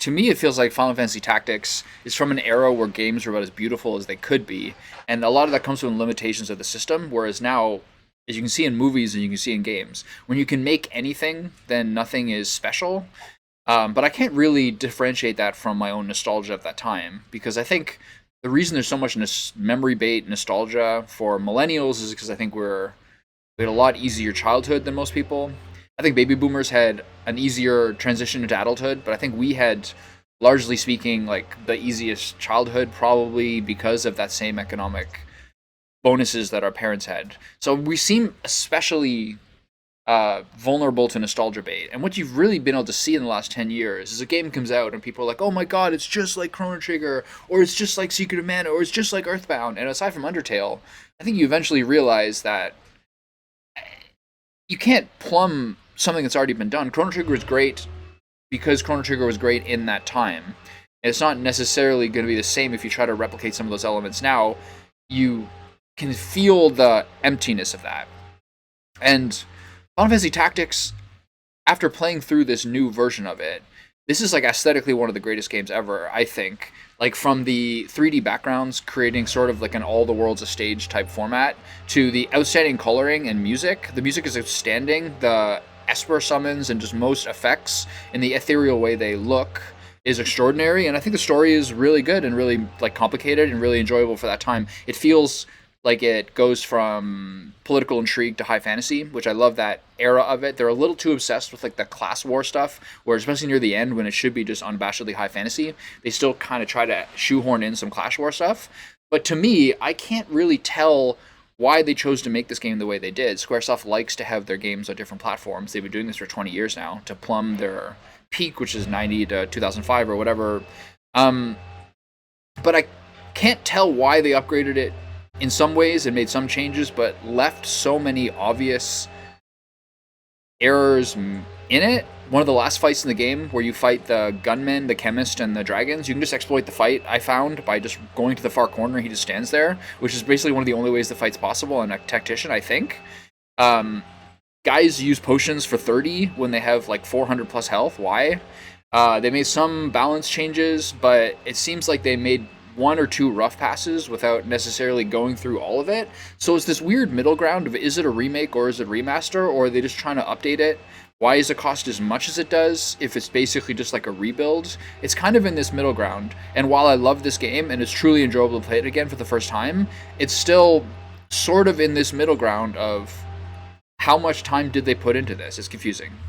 to me, it feels like Final Fantasy Tactics is from an era where games were about as beautiful as they could be, and a lot of that comes from limitations of the system. Whereas now, as you can see in movies and you can see in games, when you can make anything, then nothing is special. But I can't really differentiate that from my own nostalgia of that time because I think the reason there's so much memory bait nostalgia for millennials is because I think we had a lot easier childhood than most people. I think baby boomers had an easier transition into adulthood, but I think we had, largely speaking, like the easiest childhood probably because of that same economic bonuses that our parents had. So we seem especially vulnerable to nostalgia bait. And what you've really been able to see in the last 10 years is a game comes out and people are like, oh my god, it's just like Chrono Trigger, or it's just like Secret of Mana, or it's just like Earthbound. And aside from Undertale, I think you eventually realize that you can't plumb something that's already been done. Chrono Trigger is great because Chrono Trigger was great in that time. And it's not necessarily going to be the same if you try to replicate some of those elements now. You can feel the emptiness of that. And Final Fantasy Tactics, after playing through this new version of it, this is like aesthetically one of the greatest games ever, I think. Like from the 3D backgrounds, creating sort of like an all the world's a stage type format, to the outstanding coloring and music. The music is outstanding. The Esper summons and just most effects and the ethereal way they look is extraordinary. And I think the story is really good and really like complicated and really enjoyable for that time. It feels like it goes from political intrigue to high fantasy, which I love that era of it. They're a little too obsessed with like the class war stuff, where especially near the end when it should be just unabashedly high fantasy, they still kind of try to shoehorn in some clash war stuff. But to me, I can't really tell why they chose to make this game the way they did. Squaresoft likes to have their games on different platforms. They've been doing this for 20 years now to plumb their peak, which is 90 to 2005 or whatever. But I can't tell why they upgraded it in some ways and made some changes, but left so many obvious errors in it. One of the last fights in the game where you fight the gunmen, the chemist, and the dragons, you can just exploit the fight, I found, by just going to the far corner. He just stands there, which is basically one of the only ways the fight's possible on a tactician, I think. Guys use potions for 30 when they have like 400 plus health. Why? They made some balance changes, but it seems like they made one or two rough passes without necessarily going through all of it. So it's this weird middle ground of, is it a remake or is it a remaster, or are they just trying to update it? Why does it cost as much as it does if it's basically just like a rebuild? It's kind of in this middle ground. And while I love this game and it's truly enjoyable to play it again for the first time, it's still sort of in this middle ground of how much time did they put into this? It's confusing.